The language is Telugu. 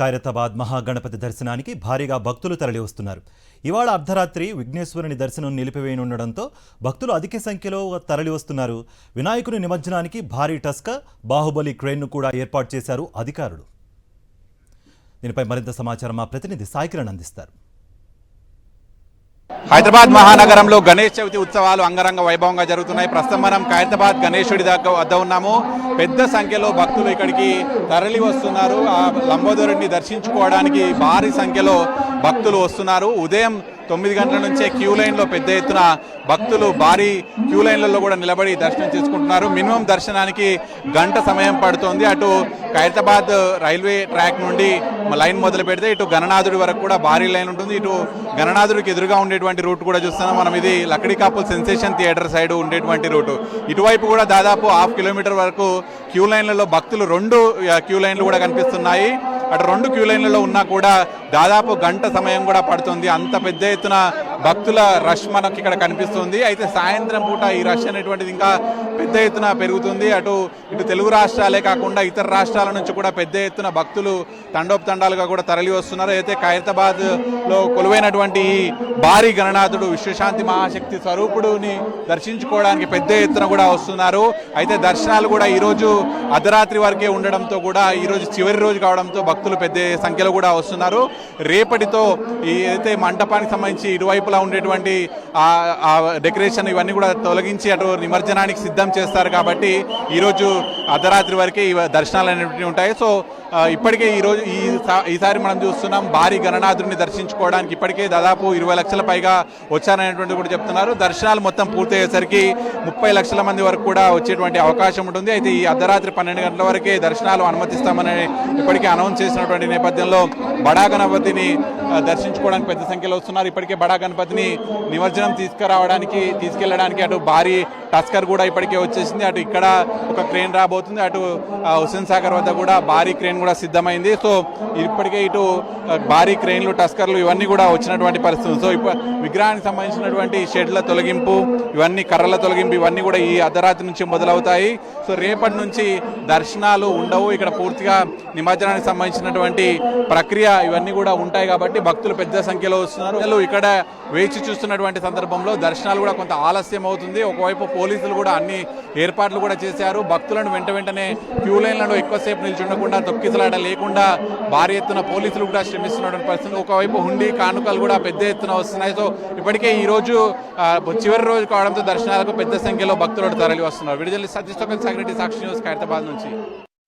ఖైరతాబాద్ మహాగణపతి దర్శనానికి భారీగా భక్తులు తరలివస్తున్నారు. ఇవాళ అర్ధరాత్రి విఘ్నేశ్వరుని దర్శనం నిలిపివేయనుండడంతో భక్తులు అధిక సంఖ్యలో తరలివస్తున్నారు. వినాయకుని నిమజ్జనానికి భారీ టస్కర్, బాహుబలి క్రేన్ను కూడా ఏర్పాటు చేశారు అధికారులు. దీనిపై మరింత సమాచారం మా ప్రతినిధి సాయికిరణ్ అందిస్తారు. హైదరాబాద్ మహానగరంలో గణేష్ చవితి ఉత్సవాలు అంగరంగ వైభవంగా జరుగుతున్నాయి. ప్రస్తుతం మనం ఖైరతాబాద్ గణేశుడి వద్ద ఉన్నాము. పెద్ద సంఖ్యలో భక్తులు ఇక్కడికి తరలి వస్తున్నారు. ఆ లంబోదరుడిని దర్శించుకోవడానికి భారీ సంఖ్యలో భక్తులు వస్తున్నారు. ఉదయం 9 గంటల నుంచే క్యూ లైన్లో పెద్ద ఎత్తున భక్తులు భారీ క్యూ లైన్లలో కూడా నిలబడి దర్శనం చేసుకుంటున్నారు. మినిమం దర్శనానికి గంట సమయం పడుతోంది. అటు ఖైరతాబాద్ రైల్వే ట్రాక్ నుండి లైన్ మొదలు పెడితే ఇటు గణనాథుడి వరకు కూడా భారీ లైన్ ఉంటుంది. ఇటు గణనాథుడికి ఎదురుగా ఉండేటువంటి రూట్ కూడా చూస్తున్నాం మనం. ఇది లక్కడి కాపుల్ సెన్సేషన్ థియేటర్ సైడ్ ఉండేటువంటి రూటు. ఇటువైపు కూడా దాదాపు 1/2 కిలోమీటర్ వరకు క్యూ లైన్లలో భక్తులు 2 క్యూ లైన్లు కూడా కనిపిస్తున్నాయి. అటు 2 క్యూ లైన్లలో ఉన్నా కూడా దాదాపు గంట సమయం కూడా పడుతుంది. అంత పెద్ద ఎత్తున భక్తుల రష్ మనకి ఇక్కడ కనిపిస్తుంది. అయితే సాయంత్రం పూట ఈ రష్ అనేటువంటిది ఇంకా పెద్ద ఎత్తున పెరుగుతుంది. ఇటు తెలుగు రాష్ట్రాలే కాకుండా ఇతర రాష్ట్రాల నుంచి కూడా పెద్ద ఎత్తున భక్తులు తండోపతండాలుగా కూడా తరలి వస్తున్నారు. అయితే ఖైరతాబాద్లో కొలువైనటువంటి ఈ భారీ గణనాథుడు విశ్వశాంతి మహాశక్తి స్వరూపుడుని దర్శించుకోవడానికి పెద్ద ఎత్తున కూడా వస్తున్నారు. అయితే దర్శనాలు కూడా ఈరోజు అర్ధరాత్రి వరకే ఉండడంతో కూడా ఈరోజు చివరి రోజు కావడంతో భక్తులు పెద్ద సంఖ్యలో కూడా వస్తున్నారు. రేపటితో ఏదైతే మంటపానికి సంబంధించి ఇరువైపులా ఉండేటువంటి డెకరేషన్ ఇవన్నీ కూడా తొలగించి అటు నిమజ్జనానికి సిద్ధం చేస్తారు. కాబట్టి ఈరోజు అర్ధరాత్రి వరకే ఈ దర్శనాలు అనేవి ఉంటాయి. సో ఇప్పటికే ఈసారి మనం చూస్తున్నాం భారీ గణనాథుడిని దర్శించుకోవడానికి ఇప్పటికే దాదాపు 20 లక్షల పైగా వచ్చారనేటువంటి కూడా చెప్తున్నారు. దర్శనాలు మొత్తం పూర్తయ్యేసరికి 30 లక్షల మంది వరకు కూడా వచ్చేటువంటి అవకాశం ఉంటుంది. అయితే ఈ అర్ధరాత్రి 12 గంటల వరకే దర్శనాలు అనుమతిస్తామని ఇప్పటికే అనౌన్స్ చేసినటువంటి నేపథ్యంలో బడా గణపతిని దర్శించుకోవడానికి పెద్ద సంఖ్యలో వస్తున్నారు. ఇప్పటికే బడా గణపతిని నిమజ్జనం తీసుకెళ్లడానికి అటు భారీ టస్కర్ కూడా ఇప్పటికే వచ్చేసింది. అటు ఇక్కడ ఒక క్రేన్ రాబోతుంది. అటు హుస్సేన్ సాగర్ వద్ద కూడా భారీ క్రేన్ కూడా సిద్ధమైంది. సో ఇప్పటికే ఇటు భారీ క్రేన్లు, టస్కర్లు ఇవన్నీ కూడా వచ్చినటువంటి పరిస్థితి. సో విగ్రహానికి సంబంధించినటువంటి షెడ్ల తొలగింపు, ఇవన్నీ కర్రల తొలగింపు ఇవన్నీ కూడా ఈ అర్ధరాత్రి నుంచి మొదలవుతాయి. సో రేపటి నుంచి దర్శనాలు ఉండవు. ఇక్కడ పూర్తిగా నిమజ్జనానికి సంబంధించినటువంటి ప్రక్రియ ఇవన్నీ కూడా ఉంటాయి. కాబట్టి భక్తులు పెద్ద సంఖ్యలో వస్తున్నారు. ఇక్కడ వేచి చూస్తున్నటువంటి సందర్భంలో దర్శనాలు కూడా కొంత ఆలస్యం అవుతుంది. ఒకవైపు పోలీసులు కూడా అన్ని ఏర్పాట్లు కూడా చేశారు. భక్తులను వెంటనే క్యూ లైన్లలో ఎక్కువసేపు నిల్చుండకుండా, తొక్కిసలాట లేకుండా భారీ ఎత్తున పోలీసులు కూడా శ్రమిస్తున్నటువంటి పరిస్థితి. ఒకవైపు హుండీ కానుకలు కూడా పెద్ద ఎత్తున వస్తున్నాయి. సో ఇప్పటికే ఈ రోజు చివరి రోజు కావడంతో దర్శనాలకు పెద్ద సంఖ్యలో భక్తులు తరలి వస్తున్నారు. విడుదల సతీష్ సాక్షి న్యూస్ ఖైరతాబాద్ నుంచి.